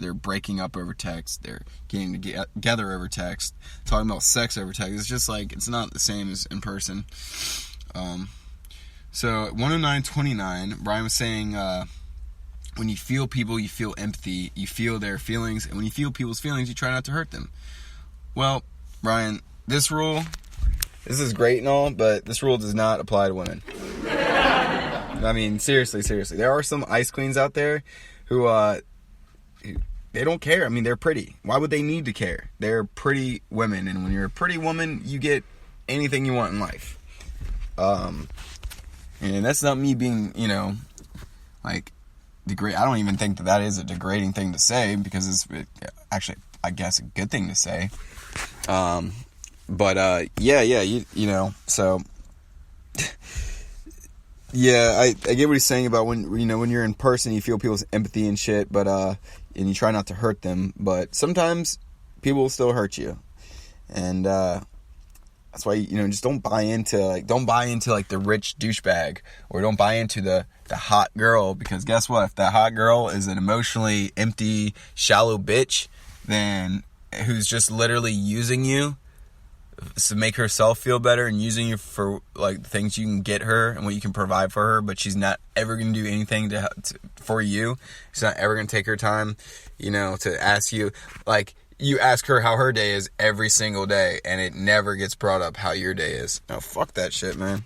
they're breaking up over text, they're getting together over text, talking about sex over text. It's just like, it's not the same as in person. So at 109:29, Brian was saying, when you feel people, you feel empathy, you feel their feelings, and when you feel people's feelings, you try not to hurt them. Well, Brian, this is great and all, but this rule does not apply to women. I mean, seriously. There are some ice queens out there who, they don't care. I mean, they're pretty. Why would they need to care? They're pretty women, and when you're a pretty woman, you get anything you want in life. And that's not me being, like, degrade. I don't even think that is a degrading thing to say, because it's actually, I guess, a good thing to say. But so yeah, I get what he's saying about when you're in person, you feel people's empathy and shit, but and you try not to hurt them, but sometimes people will still hurt you, and that's why, just don't buy into the rich douchebag, or don't buy into the hot girl, because guess what? If that hot girl is an emotionally empty, shallow bitch, then who's just literally using you to make herself feel better, and using you for like the things you can get her and what you can provide for her, but she's not ever going to do anything for you. She's not ever going to take her time, to ask you. Like, you ask her how her day is every single day, and it never gets brought up how your day is. No, fuck that shit, man.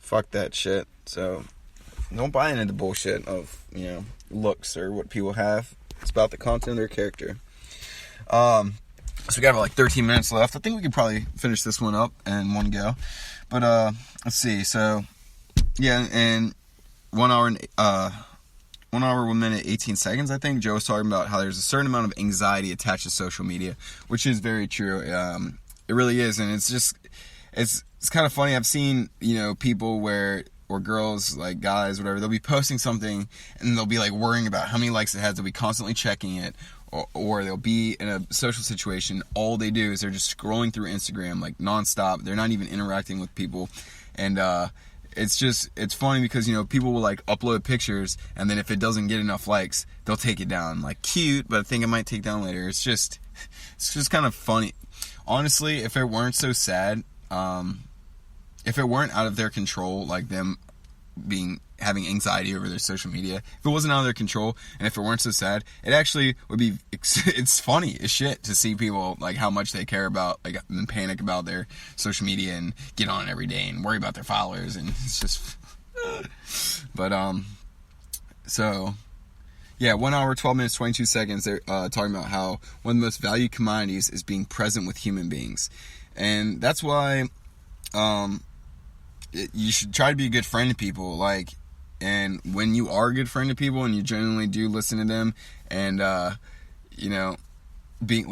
Fuck that shit. So don't buy into the bullshit of, looks or what people have. It's about the content of their character. So we got about like 13 minutes left. I think we could probably finish this one up in one go. But let's see. So yeah, and 1 hour and 1 minute 18 seconds, I think Joe was talking about how there's a certain amount of anxiety attached to social media, which is very true. It really is, and it's kind of funny. I've seen people or girls, like guys, whatever, they'll be posting something and they'll be like worrying about how many likes it has. They'll be constantly checking it. Or they'll be in a social situation, all they do is they're just scrolling through Instagram like nonstop. They're not even interacting with people. And it's funny because, people will like upload pictures, and then if it doesn't get enough likes, they'll take it down. Like, cute, but I think I might take down later. It's just kind of funny. Honestly, if it weren't so sad, if it weren't out of their control, like them having anxiety over their social media, if it wasn't out of their control, and if it weren't so sad, it actually would be, it's funny as shit to see people, like, how much they care about, like, and panic about their social media and get on it every day and worry about their followers, and it's just, but, so, yeah, 1 hour, 12 minutes, 22 seconds, they're talking about how one of the most valued commodities is being present with human beings, and that's why, you should try to be a good friend to people, like, and when you are a good friend to people and you genuinely do listen to them, and when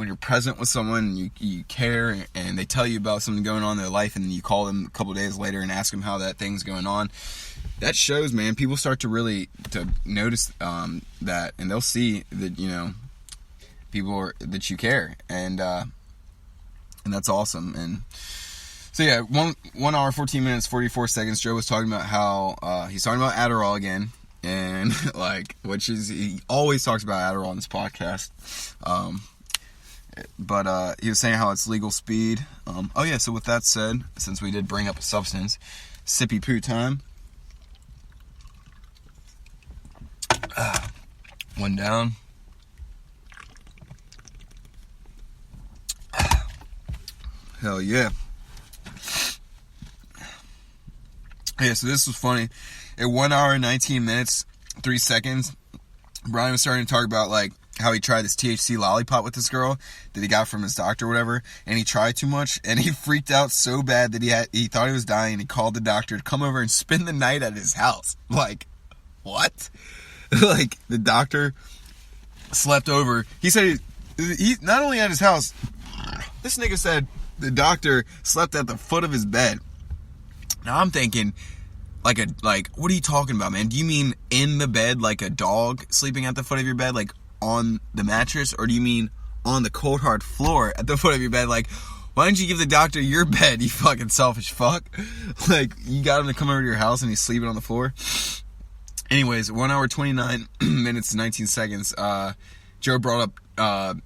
you're present with someone, you care, and they tell you about something going on in their life, and then you call them a couple days later and ask them how that thing's going on, that shows, man. People start to really notice that, and they'll see that people that you care, and that's awesome. And so yeah, 1 hour, 14 minutes, 44 seconds. Joe was talking about how he's talking about Adderall again, and he always talks about Adderall in this podcast. But he was saying how it's legal speed. So with that said, since we did bring up a substance, sippy poo time. One down. Hell yeah. Yeah, so this was funny. At 1 hour, 19 minutes, 3 seconds, Brian was starting to talk about, like, how he tried this THC lollipop with this girl that he got from his doctor or whatever, and he tried too much, and he freaked out so bad that he thought he was dying, and he called the doctor to come over and spend the night at his house. Like, what? Like, the doctor slept over. He said he not only at his house, this nigga said the doctor slept at the foot of his bed. Now I'm thinking, like, what are you talking about, man? Do you mean in the bed, like a dog sleeping at the foot of your bed, like on the mattress? Or do you mean on the cold hard floor at the foot of your bed? Like, why didn't you give the doctor your bed, you fucking selfish fuck? Like, you got him to come over to your house and he's sleeping on the floor? Anyways, 1 hour, 29 minutes, 19 seconds. Joe brought up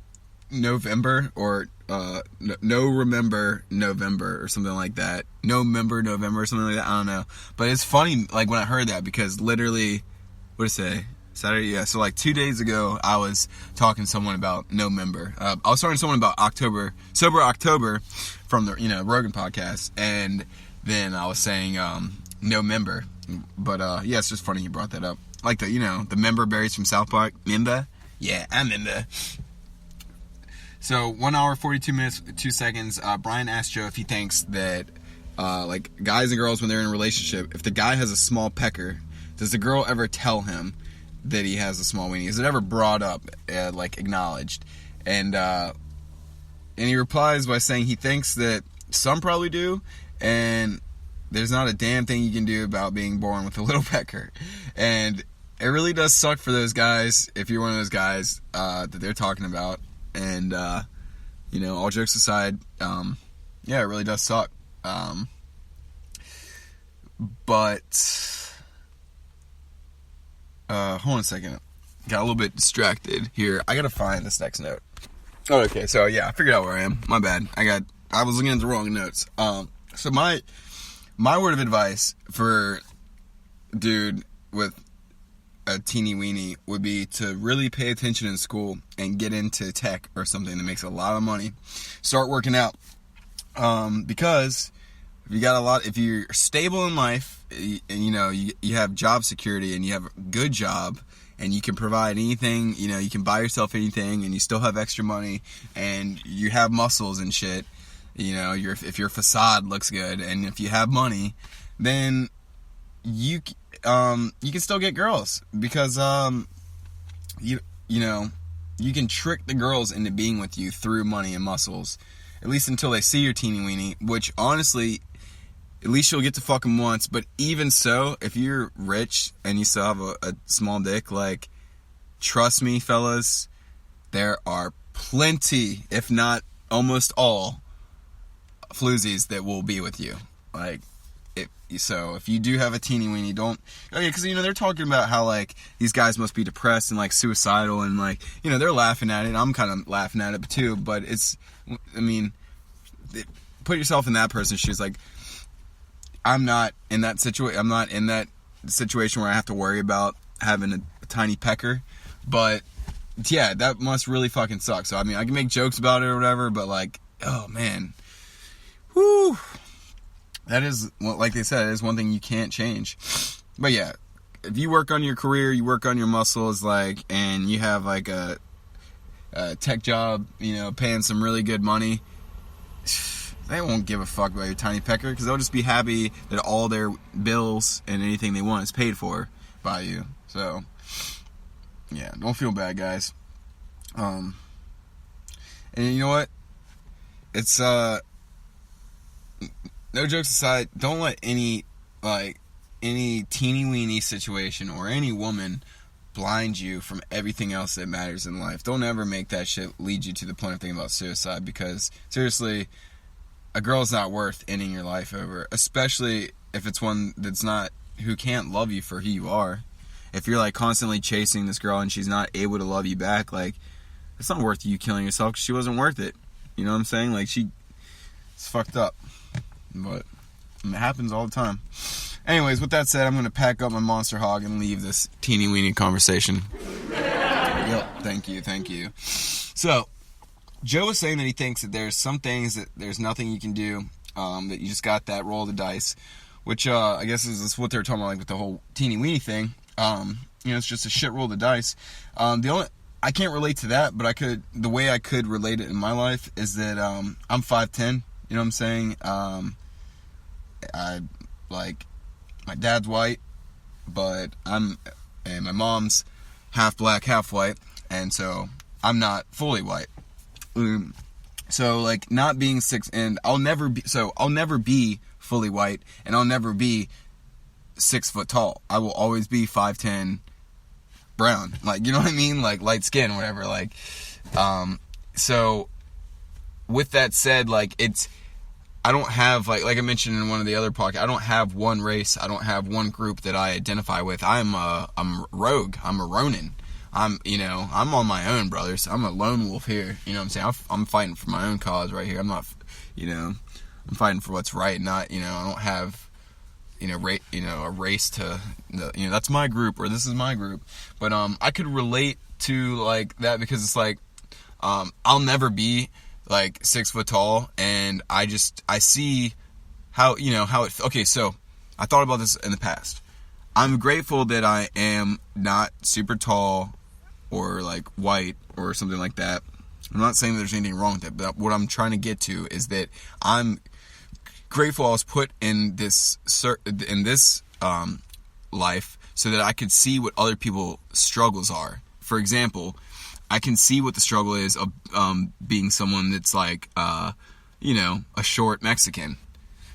November or no remember November or something like that. No member November or something like that. I don't know. But it's funny, like, when I heard that, because literally, what did it say? Saturday? Yeah, so like 2 days ago, I was talking to someone about November. I was talking to someone about Sober October from the, Rogan podcast, and then I was saying November. But yeah, it's just funny you brought that up. Like the member berries from South Park. Member? Yeah, I'm member. So 1 hour, 42 minutes, 2 seconds. Brian asked Joe if he thinks that, like, guys and girls, when they're in a relationship, if the guy has a small pecker, does the girl ever tell him that he has a small weenie? Is it ever brought up, like, acknowledged? And he replies by saying he thinks that some probably do, and there's not a damn thing you can do about being born with a little pecker. And it really does suck for those guys, if you're one of those guys that they're talking about. And, all jokes aside, yeah, it really does suck. But, hold on a second. Got a little bit distracted here. I gotta find this next note. Oh, okay, so yeah, I figured out where I am. My bad. I was looking at the wrong notes. So my word of advice for dude with a teeny weenie would be to really pay attention in school and get into tech or something that makes a lot of money. Start working out. Because if you're stable in life and you have job security and you have a good job and you can provide anything, you can buy yourself anything and you still have extra money and you have muscles and shit, if your facade looks good and if you have money, then you can still get girls because you can trick the girls into being with you through money and muscles, at least until they see your teeny weenie, which honestly, at least you'll get to fuck them once. But even so, if you're rich and you still have a small dick, like, trust me, fellas, there are plenty, if not almost all, floozies that will be with you. Like, if you do have a teeny weenie, don't... Okay, because, they're talking about how, like, these guys must be depressed and, like, suicidal, and, like, they're laughing at it. I'm kind of laughing at it, too, but it's... put yourself in that person's shoes. Like, I'm not in that situation where I have to worry about having a tiny pecker, but, yeah, that must really fucking suck. So, I can make jokes about it or whatever, but, like, oh, man. Whew. That is, like they said, is one thing you can't change. But yeah, if you work on your career, you work on your muscles, like, and you have like a tech job, paying some really good money, they won't give a fuck about your tiny pecker because they'll just be happy that all their bills and anything they want is paid for by you. So yeah, don't feel bad, guys. And you know what? It's no jokes aside, don't let any teeny weeny situation or any woman blind you from everything else that matters in life. Don't ever make that shit lead you to the point of thinking about suicide, because seriously, a girl's not worth ending your life over, especially if it's one who can't love you for who you are. If you're like constantly chasing this girl and she's not able to love you back, like, it's not worth you killing yourself because she wasn't worth it. You know what I'm saying? Like, it's fucked up. But it happens all the time. Anyways, with that said, I'm going to pack up my Monster Hog and leave this teeny weeny conversation. Yep, thank you. So, Joe was saying that he thinks that there's some things that there's nothing you can do, that you just got that roll of the dice, which I guess is what they were talking about, like, with the whole teeny weeny thing. It's just a shit roll of the dice. I can't relate to that, but the way I could relate it in my life is that I'm 5'10", you know what I'm saying? My dad's white, but and my mom's half black, half white, and so I'm not fully white. So, like, not being and I'll never be fully white, and I'll never be 6 foot tall. I will always be 5'10", brown, like, you know what I mean? Like, light skin, whatever, like, so, with that said, like, I don't have, like I mentioned in one of the other podcasts, I don't have one race, I don't have one group that I identify with. I'm rogue, I'm a Ronin. I'm on my own, brothers. I'm a lone wolf here. You know what I'm saying? I'm fighting for my own cause right here. I'm not, I'm fighting for what's right. Not, I don't have, a race to, that's my group or this is my group. But I could relate to like that because it's like, I'll never be like 6 foot tall, and I see how okay. So I thought about this in the past. I'm grateful that I am not super tall or like white or something like that. I'm not saying there's anything wrong with it, but what I'm trying to get to is that I'm grateful I was put in this life so that I could see what other people's struggles are. For example, I can see what the struggle is of being someone that's like, a short Mexican,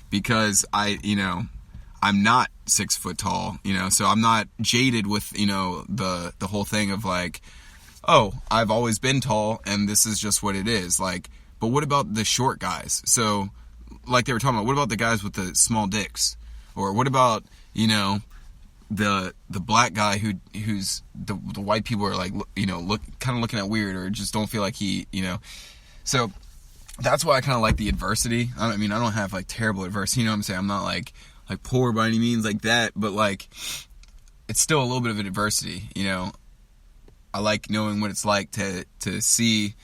because I'm not 6 foot tall, so I'm not jaded with, the whole thing of like, oh, I've always been tall and this is just what it is. Like, but what about the short guys? So, like they were talking about, what about the guys with the small dicks? Or what about, the black guy who's the white people are like, kind of looking at weird, or just don't feel like he, So that's why I kind of like the adversity. I don't have like terrible adversity, you know what I'm saying? I'm not like poor by any means like that, but like it's still a little bit of an adversity, I like knowing what it's like to see,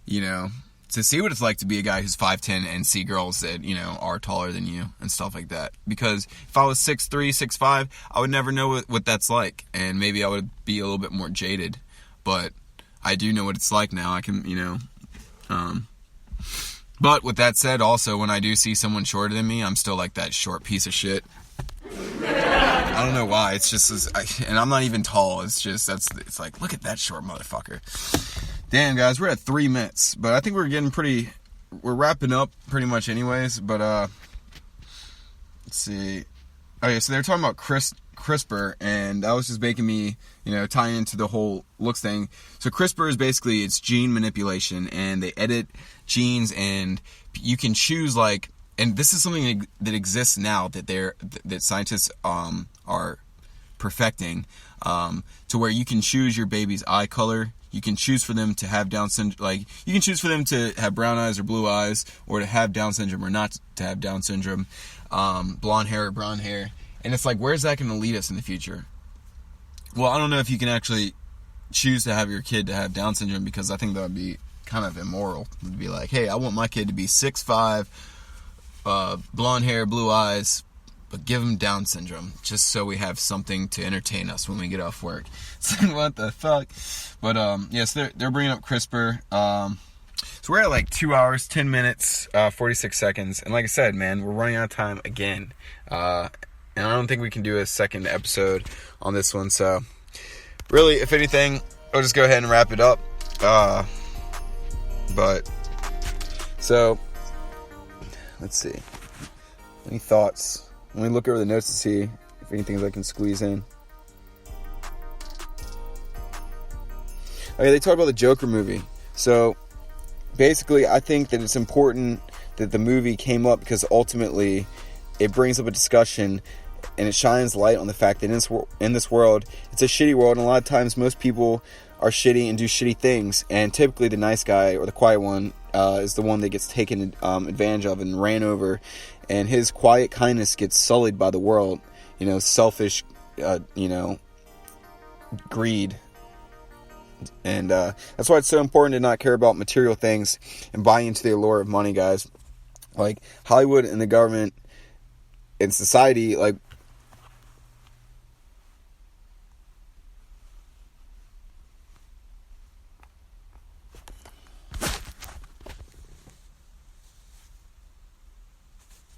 to see what it's like to be a guy who's 5'10" and see girls that, are taller than you and stuff like that. Because if I was 6'3", 6'5", I would never know what that's like, and maybe I would be a little bit more jaded. But I do know what it's like now. I can, But with that said, also, when I do see someone shorter than me, I'm still like that short piece of shit. I don't know why. It's just, and I'm not even tall. It's just, it's like, look at that short motherfucker. Damn, guys, we're at 3 minutes, but I think we're wrapping up pretty much anyways, but, let's see. Okay, so they're talking about CRISPR, and that was just making me, tying into the whole looks thing. So CRISPR is basically, it's gene manipulation, and they edit genes, and you can choose, like, and this is something that exists now that scientists are perfecting, to where you can choose your baby's eye color. You can choose for them to have Down syndrome, like you can choose for them to have brown eyes or blue eyes, or to have Down syndrome or not to have Down syndrome, blonde hair or brown hair. And it's like, where's that going to lead us in the future? Well, I don't know if you can actually choose to have your kid to have Down syndrome, because I think that would be kind of immoral. It would be like, hey, I want my kid to be 6'5", blonde hair, blue eyes, but give him Down syndrome, just so we have something to entertain us when we get off work. So what the fuck? But yes, they're bringing up CRISPR. So we're at like 2 hours, 10 minutes, 46 seconds, and like I said, man, we're running out of time again. And I don't think we can do a second episode on this one. So really, if anything, I'll just go ahead and wrap it up. But so let's see. Any thoughts? Let me look over the notes to see if anything I can squeeze in. Okay, they talk about the Joker movie. So, basically, I think that it's important that the movie came up because ultimately it brings up a discussion and it shines light on the fact that in this world, it's a shitty world, and a lot of times most people are shitty and do shitty things, and typically the nice guy or the quiet one is the one that gets taken advantage of and ran over, and his quiet kindness gets sullied by the world, selfish, greed. And that's why it's so important to not care about material things and buy into the allure of money, guys. Like Hollywood and the government and society, like,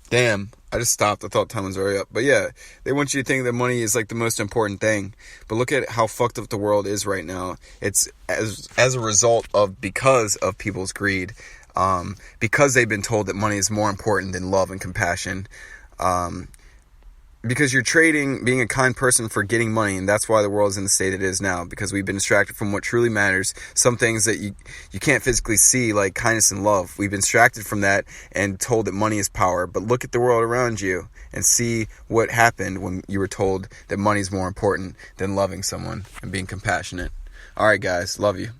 damn, I just stopped. I thought time was already up. But yeah, they want you to think that money is like the most important thing. But look at how fucked up the world is right now. It's as a result of, because of people's greed. Because they've been told that money is more important than love and compassion. Because you're trading being a kind person for getting money, and that's why the world is in the state it is now, because we've been distracted from what truly matters. Some things that you can't physically see, like kindness and love. We've been distracted from that and told that money is power. But look at the world around you and see what happened when you were told that money is more important than loving someone and being compassionate. All right, guys. Love you.